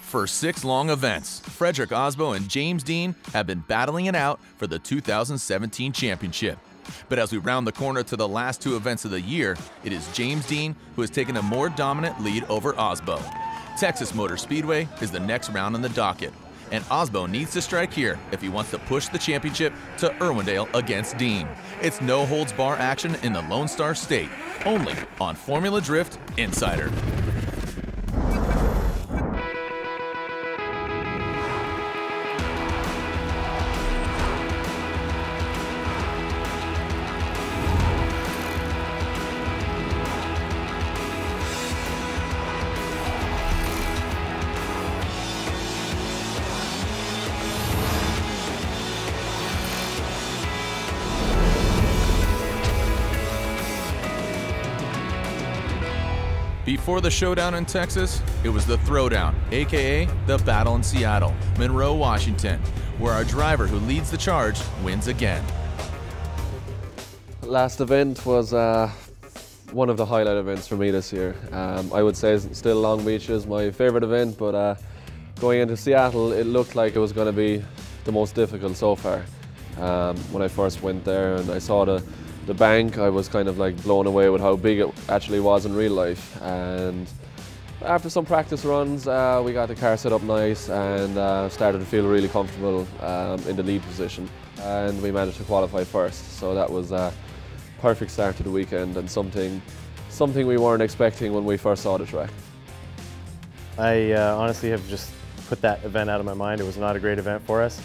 For 6 long events, Frederick Osbo and James Dean have been battling it out for the 2017 championship. But as we round the corner to the last 2 events of the year, it is James Dean who has taken a more dominant lead over Osbo. Texas Motor Speedway is the next round on the docket, and Osbo needs to strike here if he wants to push the championship to Irwindale against Dean. It's no-holds-bar action in the Lone Star State, only on Formula Drift Insider. Before the showdown in Texas, it was the throwdown, aka the battle in Seattle, Monroe, Washington, where our driver who leads the charge wins again. Last event was one of the highlight events for me this year. I would say still Long Beach is my favorite event, but going into Seattle, it looked like it was going to be the most difficult so far. When I first went there and I saw the bank, I was kind of like blown away with how big it actually was in real life. And after some practice runs, we got the car set up nice and started to feel really comfortable in the lead position. And we managed to qualify first, so that was a perfect start to the weekend and something we weren't expecting when we first saw the track. I honestly have just put that event out of my mind. It was not a great event for us.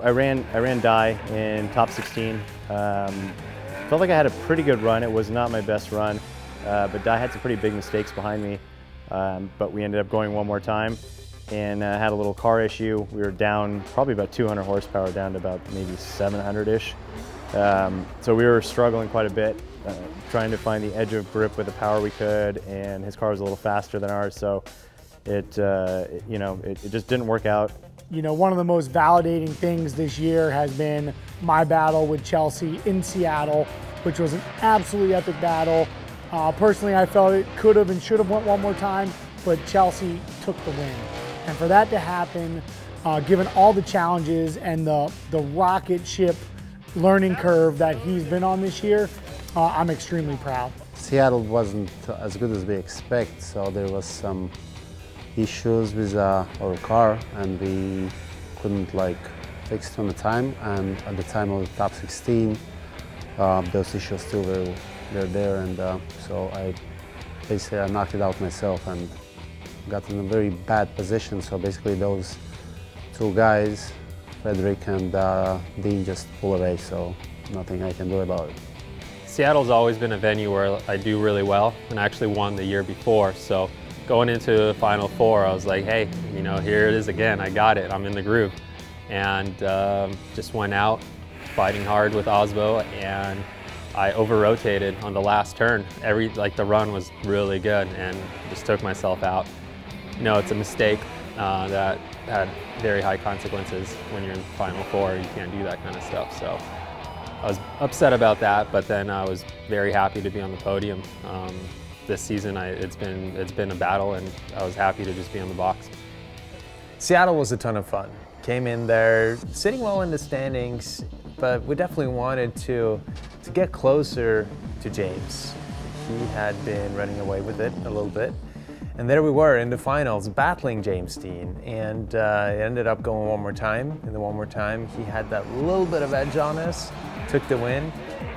I ran die in top 16. Felt like I had a pretty good run. It was not my best run, but I had some pretty big mistakes behind me. But we ended up going one more time and had a little car issue. We were down probably about 200 horsepower, down to about maybe 700-ish. So we were struggling quite a bit, trying to find the edge of grip with the power we could, and his car was a little faster than ours, so it just didn't work out. You know, one of the most validating things this year has been my battle with Chelsea in Seattle, which was an absolutely epic battle. Personally, I felt it could have and should have went one more time, but Chelsea took the win. And for that to happen, given all the challenges and the rocket ship learning curve that he's been on this year, I'm extremely proud. Seattle wasn't as good as we expect, so there was some issues with our car and we couldn't fix it on the time, and at the time of the top 16 those issues still were there, and so I knocked it out myself and got in a very bad position. So basically those 2 guys, Frederick and Dean, just pull away, so nothing I can do about it. Seattle's always been a venue where I do really well, and I actually won the year before, so going into the Final Four, I was like, hey, you know, here it is again. I got it. I'm in the groove. And just went out fighting hard with Osbo, and I over-rotated on the last turn. The run was really good, and just took myself out. You know, it's a mistake that had very high consequences when you're in the Final Four. You can't do that kind of stuff. So I was upset about that, but then I was very happy to be on the podium. This season, it's been a battle, and I was happy to just be on the box. Seattle was a ton of fun. Came in there sitting well in the standings, but we definitely wanted to get closer to James. He had been running away with it a little bit, and there we were in the finals battling James Dean, and it ended up going one more time. And the one more time, he had that little bit of edge on us, took the win.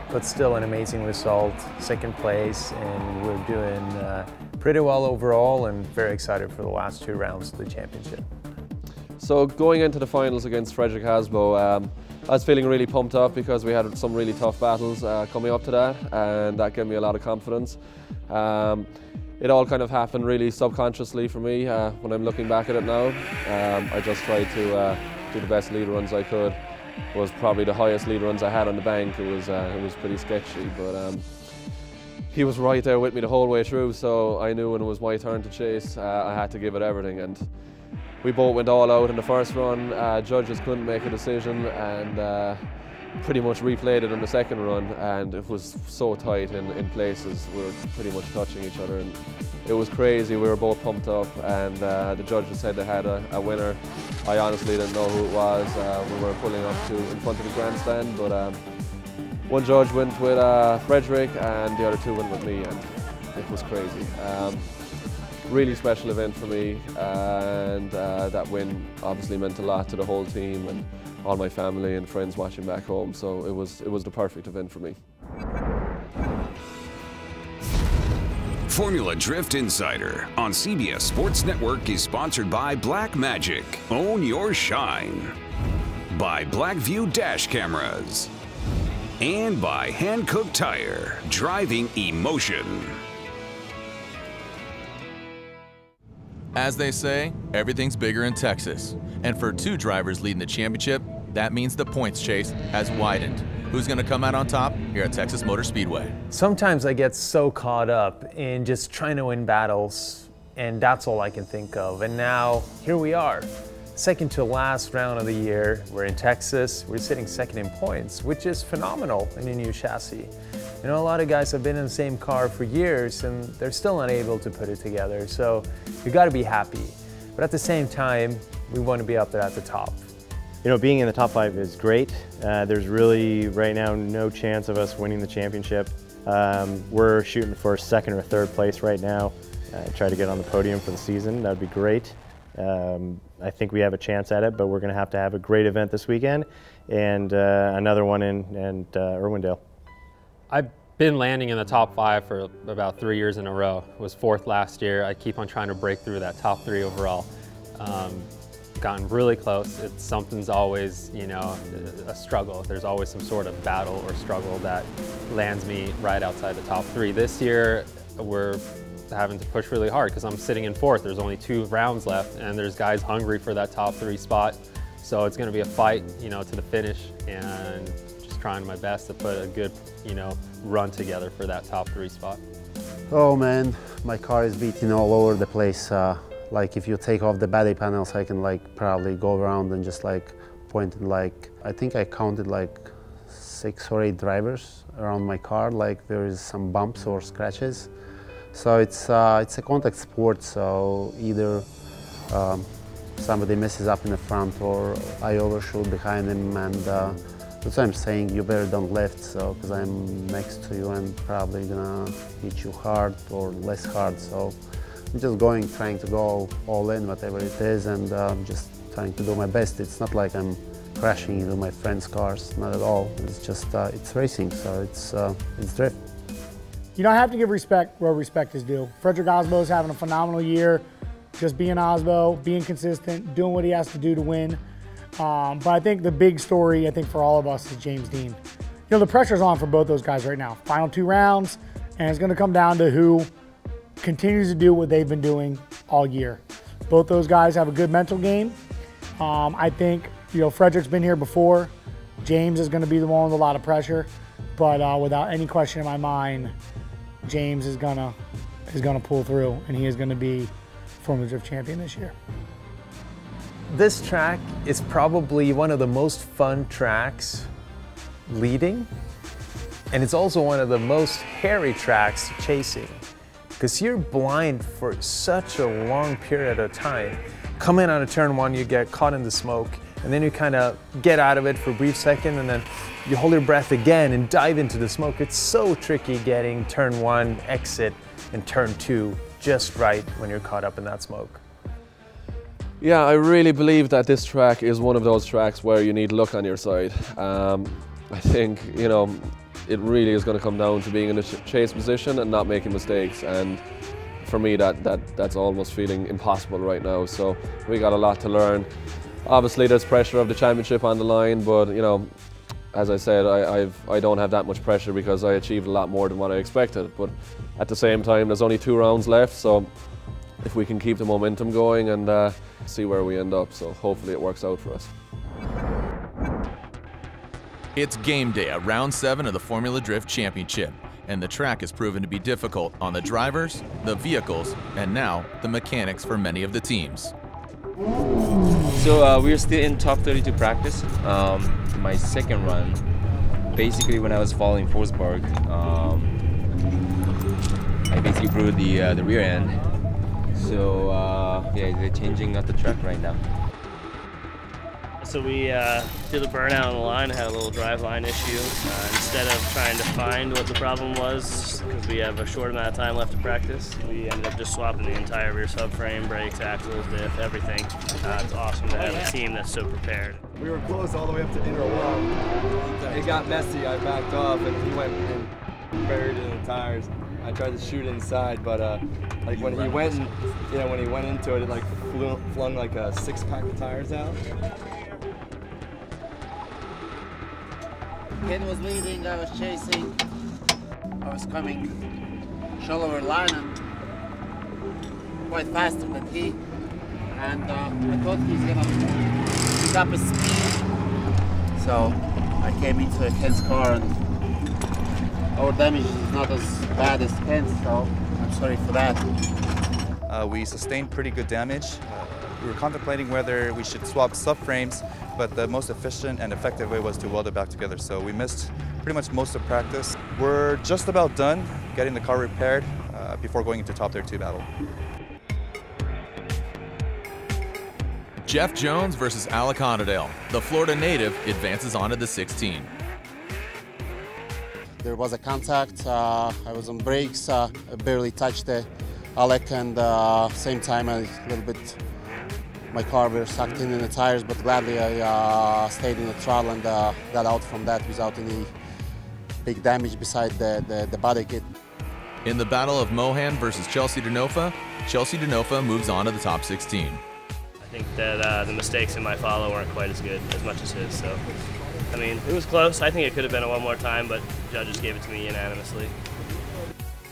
But still an amazing result, 2nd place, and we're doing pretty well overall and very excited for the last 2 rounds of the championship. So going into the finals against Frederick Osbo, I was feeling really pumped up because we had some really tough battles coming up to that, and that gave me a lot of confidence. It all kind of happened really subconsciously for me when I'm looking back at it now. I just tried to do the best lead runs I could. Was probably the highest lead runs I had on the bank. It was pretty sketchy, but he was right there with me the whole way through, so I knew when it was my turn to chase, I had to give it everything, and we both went all out in the first run. Judges couldn't make a decision, and pretty much replayed it on the second run, and it was so tight in places. We were pretty much touching each other, and it was crazy. We were both pumped up, and the judges said they had a winner. I honestly didn't know who it was. We were pulling up to in front of the grandstand, but one judge went with Frederick, and the other two went with me, and it was crazy. Really special event for me, and that win obviously meant a lot to the whole team and all my family and friends watching back home. So it was the perfect event for me. Formula Drift Insider on CBS Sports Network is sponsored by Black Magic. Own your shine. By Blackview Dash Cameras. And by Hankook Tire, driving emotion. As they say, everything's bigger in Texas. And for two drivers leading the championship, that means the points chase has widened. Who's going to come out on top here at Texas Motor Speedway? Sometimes I get so caught up in just trying to win battles, and that's all I can think of. And now, here we are. Second to last round of the year. We're in Texas. We're sitting second in points, which is phenomenal in a new chassis. You know, a lot of guys have been in the same car for years, and they're still not able to put it together. So you got to be happy. But at the same time, we want to be up there at the top. You know, being in the top 5 is great. There's really, right now, no chance of us winning the championship. We're shooting for second or third place right now. Try to get on the podium for the season. That would be great. I think we have a chance at it, but we're going to have a great event this weekend and another one in Irwindale. I've been landing in the top 5 for about 3 years in a row. Was 4th last year. I keep on trying to break through that top 3 overall. Gotten really close. Something's always, you know, a struggle. There's always some sort of battle or struggle that lands me right outside the top 3. This year, we're having to push really hard because I'm sitting in 4th. There's only 2 rounds left, and there's guys hungry for that top 3 spot. So it's going to be a fight, you know, to the finish, and just trying my best to put a good, you know, run together for that top 3 spot. Oh man, my car is beating all over the place. Like if you take off the body panels, I can like probably go around and just like point and like, I think I counted like 6 or 8 drivers around my car, like there is some bumps or scratches. So it's a contact sport, so either somebody messes up in the front or I overshoot behind him, and that's why I'm saying you better don't left, so because I'm next to you and probably gonna hit you hard or less hard. So I'm just trying to go all in, whatever it is, and just trying to do my best. It's not like I'm crashing into my friends' cars, not at all. It's just, it's racing, so it's drift. You know, I have to give respect where respect is due. Frederick Osbo is having a phenomenal year, just being Osbo, being consistent, doing what he has to do to win. But I think the big story, I think for all of us, is James Dean. You know, the pressure's on for both those guys right now. Final 2 rounds, and it's gonna come down to who continues to do what they've been doing all year. Both those guys have a good mental game. I think, you know, Frederick's been here before. James is gonna be the one with a lot of pressure, but without any question in my mind, James is gonna pull through, and he is gonna be Formula Drift champion this year. This track is probably one of the most fun tracks leading, and it's also one of the most hairy tracks chasing, because you're blind for such a long period of time. Come in on a turn 1, you get caught in the smoke, and then you kind of get out of it for a brief second, and then you hold your breath again and dive into the smoke. It's so tricky getting turn 1 exit and turn 2 just right when you're caught up in that smoke. Yeah, I really believe that this track is one of those tracks where you need luck on your side. I think, you know, it really is going to come down to being in a chase position and not making mistakes. And for me, that's almost feeling impossible right now. So we got a lot to learn. Obviously, there's pressure of the championship on the line, but you know, as I said, I don't have that much pressure because I achieved a lot more than what I expected. But at the same time, there's only 2 rounds left, so if we can keep the momentum going and see where we end up, so hopefully it works out for us. It's game day at round 7 of the Formula Drift Championship, and the track has proven to be difficult on the drivers, the vehicles, and now the mechanics for many of the teams. So we're still in top 32 practice. My second run, Basically, when I was following Forsberg, I basically blew the rear end. So yeah, they're changing up the track right now. So we did a burnout on the line, had a little drive line issue. Instead of trying to find what the problem was, because we have a short amount of time left to practice, we ended up just swapping the entire rear subframe, brakes, axles, diff, everything. It's awesome to have a team that's so prepared. We were close all the way up to inner wall. It got messy, I backed off and he went and buried it in the tires. I tried to shoot inside, but like when he went, when he went into it, it like flung like a 6-pack of tires out. Ken was leading, I was chasing. I was coming shallower line and quite faster than he. And I thought he's gonna pick up his speed. So I came into Ken's car and our damage is not as bad as Ken's, so I'm sorry for that. We sustained pretty good damage. We were contemplating whether we should swap subframes, but the most efficient and effective way was to weld it back together. So we missed pretty much most of practice. We're just about done getting the car repaired before going into Top 32 battle. Jeff Jones versus Alec Honadale. The Florida native advances on to the 16. There was a contact. I was on brakes. I barely touched Alec, and same time a little bit. My car was sucked in the tires, but gladly I stayed in the throttle and got out from that without any big damage beside the body kit. In the battle of Mohan versus Chelsea Denofa, Chelsea Denofa moves on to the top 16. I think that the mistakes in my follow weren't quite as good as much as his, so I mean, it was close. I think it could have been a one more time, but judges gave it to me unanimously.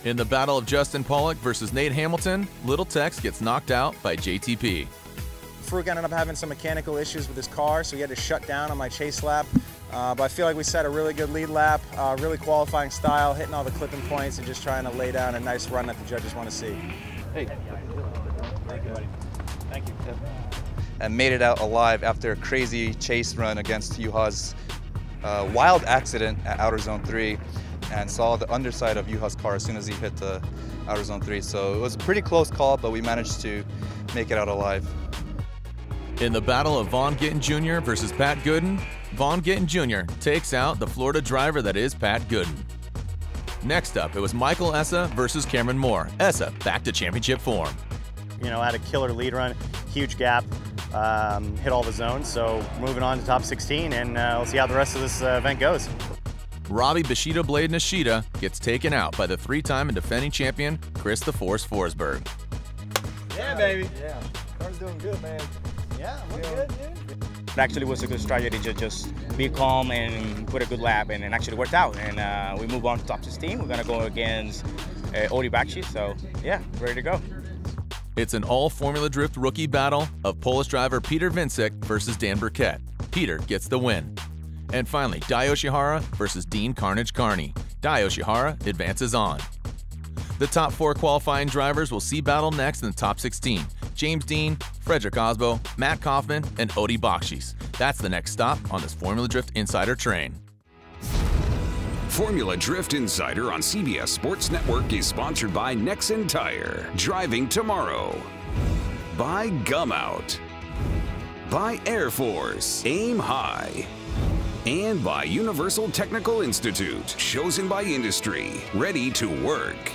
In the battle of Justin Pollock versus Nate Hamilton, Little Tex gets knocked out by JTP. Farouk ended up having some mechanical issues with his car, so he had to shut down on my chase lap. But I feel like we set a really good lead lap, really qualifying style, hitting all the clipping points and just trying to lay down a nice run that the judges want to see. Hey. Thank you, buddy. Thank you. And made it out alive after a crazy chase run against Juha's wild accident at Outer Zone 3, and saw the underside of Juha's car as soon as he hit the Outer Zone 3. So it was a pretty close call, but we managed to make it out alive. In the battle of Vaughn Gittin Jr. versus Pat Gooden, Vaughn Gittin Jr. takes out the Florida driver that is Pat Gooden. Next up, it was Michael Essa versus Cameron Moore. Essa back to championship form. You know, had a killer lead run, huge gap, hit all the zones, so moving on to top 16, and we'll see how the rest of this event goes. Robbie Bushido Blade Nishida gets taken out by the 3-time and defending champion, Chris the Force Forsberg. Yeah, baby. Yeah, car's doing good, man. Yeah, we're good, dude. It actually was a good strategy to just be calm and put a good lap, and it actually worked out. And we move on to top 16. We're going to go against Odi Bakshi, so yeah, ready to go. It's an all-Formula Drift rookie battle of Polish driver Peter Vincek versus Dan Burkett. Peter gets the win. And finally, Dai Yoshihara versus Dean Carnage Carney. Dai Yoshihara advances on. The top 4 qualifying drivers will see battle next in the top 16. James Dean, Frederick Osbo, Matt Kaufman, and Odi Bakshis. That's the next stop on this Formula Drift Insider train. Formula Drift Insider on CBS Sports Network is sponsored by Nexen Tire, driving tomorrow. By Gum Out. By Air Force, aim high. And by Universal Technical Institute, chosen by industry, ready to work.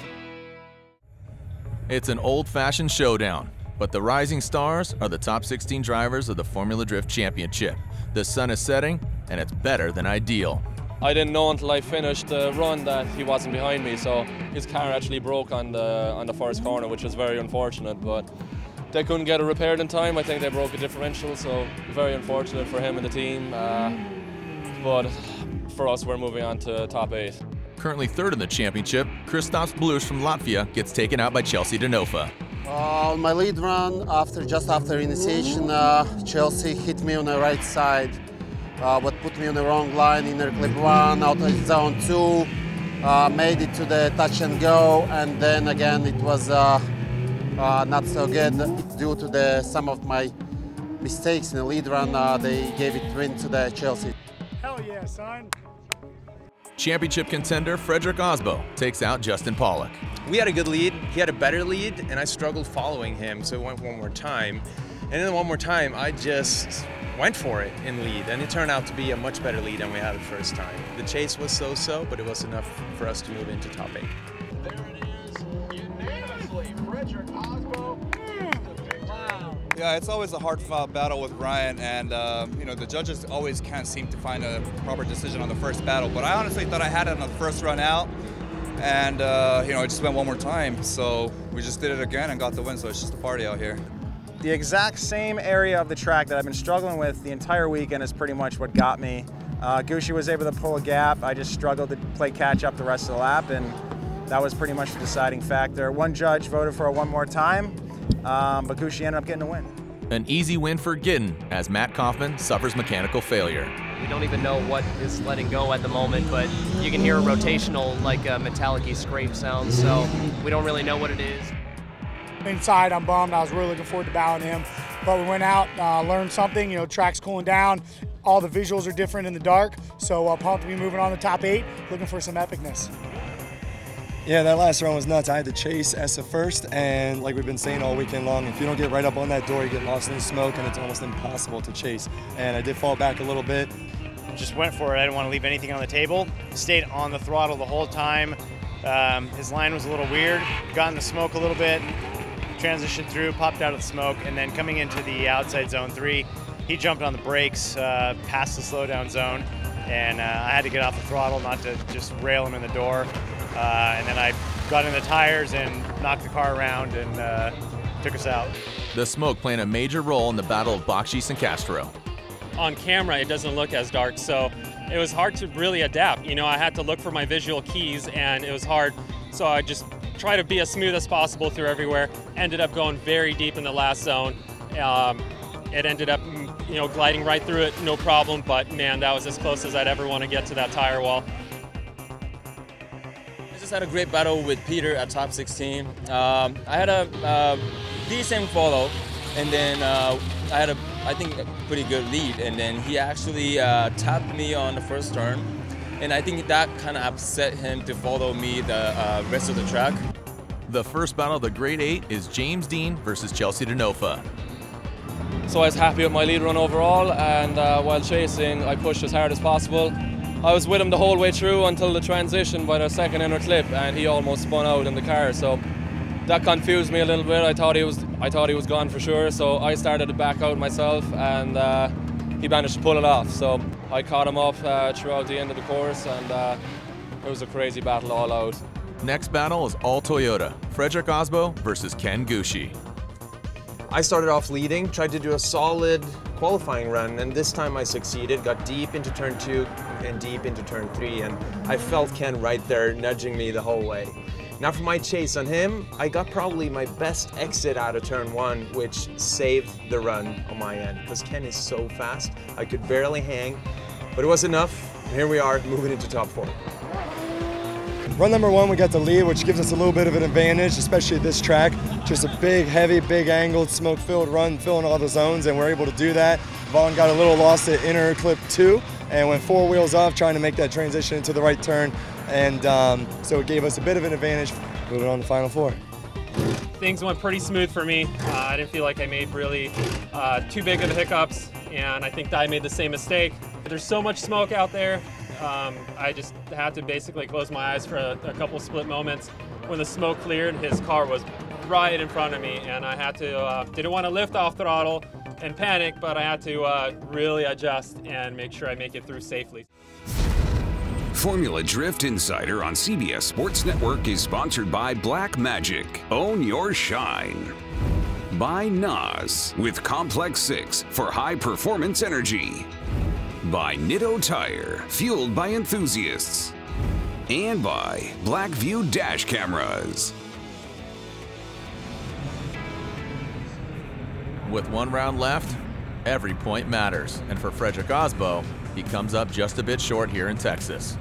It's an old-fashioned showdown, but the rising stars are the top 16 drivers of the Formula Drift Championship. The sun is setting, and it's better than ideal. I didn't know until I finished the run that he wasn't behind me, so his car actually broke on the first corner, which was very unfortunate, but they couldn't get it repaired in time. I think they broke a differential, so very unfortunate for him and the team. But for us, we're moving on to top 8. Currently 3rd in the championship, Christoph Blush from Latvia gets taken out by Chelsea Denofa. On my lead run, just after initiation, Chelsea hit me on the right side, but put me on the wrong line, inner clip 1, out of zone 2, made it to the touch and go, and then again it was not so good due to some of my mistakes in the lead run. They gave it win to the Chelsea. Hell yeah, son. Championship contender Frederick Osbo takes out Justin Pollock. We had a good lead, he had a better lead, and I struggled following him, so it went one more time. And then one more time, I just went for it in lead, and it turned out to be a much better lead than we had the first time. The chase was so-so, but it was enough for us to move into top 8. There it is, unanimously, Frederick Osbo. Yeah, it's always a hard-fought battle with Ryan, and you know, the judges always can't seem to find a proper decision on the first battle, but I honestly thought I had it on the first run out, and you know, it just went one more time, so we just did it again and got the win, so it's just a party out here. The exact same area of the track that I've been struggling with the entire weekend is pretty much what got me. Gucci was able to pull a gap. I just struggled to play catch up the rest of the lap, and that was pretty much the deciding factor. One judge voted for a one more time, but Gucci ended up getting a win. An easy win for Gittin as Matt Kaufman suffers mechanical failure. We don't even know what is letting go at the moment, but you can hear a rotational, like a metallic-y scrape sound, so we don't really know what it is. Inside, I'm bummed. I was really looking forward to battling him, but we went out, learned something. You know, track's cooling down. All the visuals are different in the dark, so pumped to be moving on to top 8, looking for some epicness. Yeah, that last run was nuts. I had to chase as a first, and like we've been saying all weekend long, if you don't get right up on that door, you get lost in the smoke, and it's almost impossible to chase. And I did fall back a little bit. Just went for it. I didn't want to leave anything on the table. Stayed on the throttle the whole time. His line was a little weird. Got in the smoke a little bit, transitioned through, popped out of the smoke, and then coming into the outside zone 3, he jumped on the brakes past the slowdown zone, and I had to get off the throttle not to just rail him in the door. And then I got in the tires and knocked the car around and took us out. The smoke playing a major role in the battle of Bakshis and Castro. On camera, it doesn't look as dark, so it was hard to really adapt. You know, I had to look for my visual keys, and it was hard, so I just tried to be as smooth as possible through everywhere. Ended up going very deep in the last zone. It ended up, you know, gliding right through it, no problem, but man, that was as close as I'd ever want to get to that tire wall. I just had a great battle with Peter at top 16. I had a decent follow, and then I had I think a pretty good lead, and then he actually tapped me on the first turn, and I think that kind of upset him to follow me the rest of the track. The first battle of the Grade 8 is James Dean versus Chelsea Denofa. So I was happy with my lead run overall, and while chasing, I pushed as hard as possible. I was with him the whole way through until the transition by the second inner clip, and he almost spun out in the car. So that confused me a little bit. I thought he was gone for sure. So I started to back out myself, and he managed to pull it off. So I caught him up throughout the end of the course, and it was a crazy battle all out. Next battle is all Toyota. Frederick Osbo versus Ken Gucci. I started off leading, tried to do a solid qualifying run, and this time I succeeded, got deep into turn 2 and deep into turn 3, and I felt Ken right there nudging me the whole way. Now for my chase on him, I got probably my best exit out of turn 1, which saved the run on my end, because Ken is so fast, I could barely hang, but it was enough, and here we are moving into top 4. Run number 1, we got the lead, which gives us a little bit of an advantage, especially at this track. Just a big, heavy, big angled, smoke-filled run, filling all the zones, and we're able to do that. Vaughn got a little lost at inner clip 2, and went 4 wheels off, trying to make that transition into the right turn, and so it gave us a bit of an advantage. Moving on to final 4. Things went pretty smooth for me. I didn't feel like I made really too big of hiccups, and I think I made the same mistake. There's so much smoke out there. I just had to basically close my eyes for a couple split moments. When the smoke cleared, his car was right in front of me, and I had to, didn't want to lift off throttle and panic, but I had to really adjust and make sure I make it through safely. Formula Drift Insider on CBS Sports Network is sponsored by Black Magic. Own your shine. By NOS with Complex 6 for high performance energy. By Nitto Tire, fueled by enthusiasts. And by Blackview Dash Cameras. With 1 round left, every point matters. And for Frederick Osbo, he comes up just a bit short here in Texas.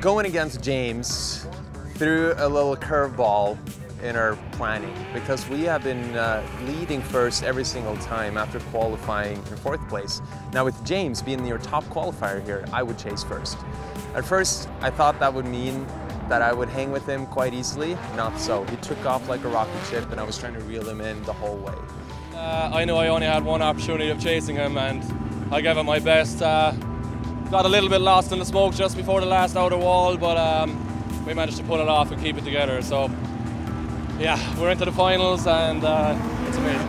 Going against James, threw a little curveball, in our planning because we have been leading first every single time after qualifying in 4th place. Now with James being your top qualifier here, I would chase first. At first, I thought that would mean that I would hang with him quite easily. Not so. He took off like a rocket ship and I was trying to reel him in the whole way. I know I only had one opportunity of chasing him and I gave it my best. Got a little bit lost in the smoke just before the last outer wall, but we managed to pull it off and keep it together. So yeah, we're into the finals and it's amazing.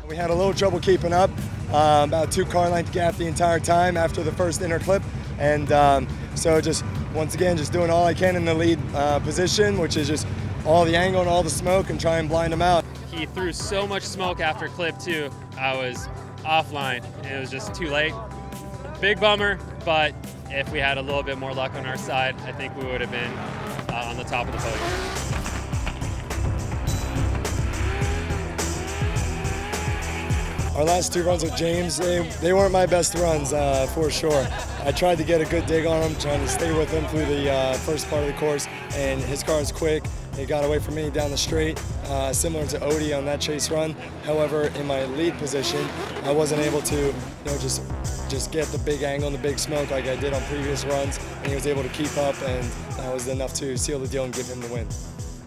We had a little trouble keeping up, about 2 car length gap the entire time after the first inner clip, and so just once again just doing all I can in the lead position, which is just all the angle and all the smoke and try and blind him out. He threw so much smoke after clip 2, I was offline and it was just too late. Big bummer, but if we had a little bit more luck on our side, I think we would have been on the top of the podium. Our last 2 runs with James, they weren't my best runs for sure. I tried to get a good dig on him, trying to stay with him through the first part of the course, and his car is quick. It got away from me down the straight, similar to Odie on that chase run. However, in my lead position, I wasn't able to, just get the big angle and the big smoke like I did on previous runs, and he was able to keep up, and that was enough to seal the deal and give him the win.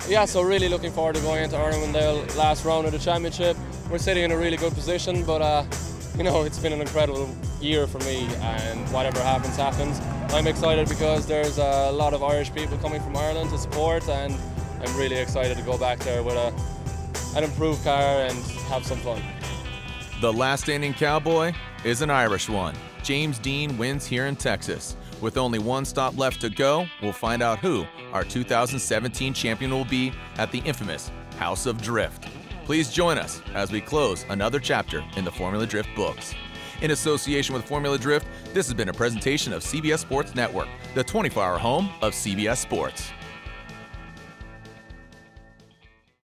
Yeah, so really looking forward to going into Arnhem-Wendell last round of the championship. We're sitting in a really good position, but it's been an incredible year for me, and whatever happens, happens. I'm excited because there's a lot of Irish people coming from Ireland to support, and I'm really excited to go back there with an improved car and have some fun. The last standing cowboy is an Irish one. James Dean wins here in Texas. With only 1 stop left to go, we'll find out who our 2017 champion will be at the infamous House of Drift. Please join us as we close another chapter in the Formula Drift books. In association with Formula Drift, this has been a presentation of CBS Sports Network, the 24-hour home of CBS Sports.